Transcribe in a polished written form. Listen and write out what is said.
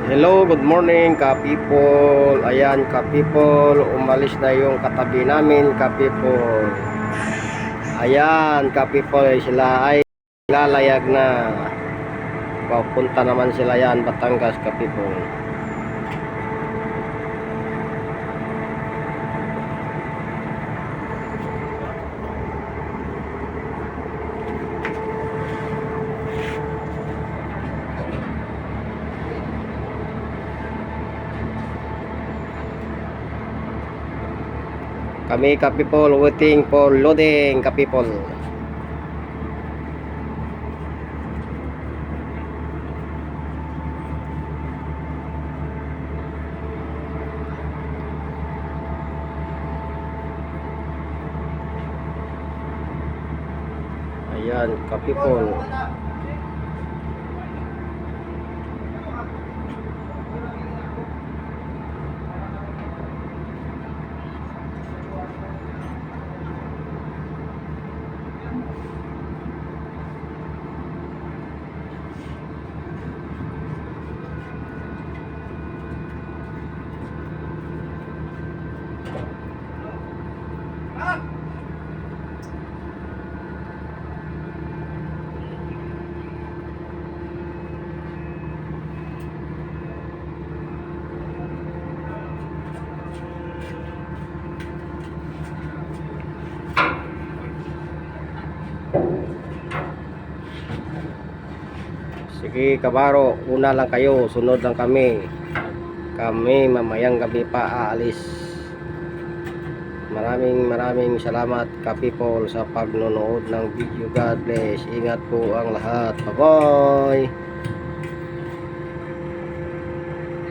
Hello, good morning ka-people. Ayan ka-people, umalis na yung katabi namin ka-people. Ayan ka-people, sila ay lalayag na. Papunta naman sila yan, Batangas ka-people. Kami ka-people waiting for loading ka-people. Ayan ka-people. Sige kabaro, una lang kayo, sunod lang kami. Kami mamayang gabi pa aalis. Maraming salamat ka-people sa pagnonood ng video. God bless. Ingat po ang lahat. Bye bye.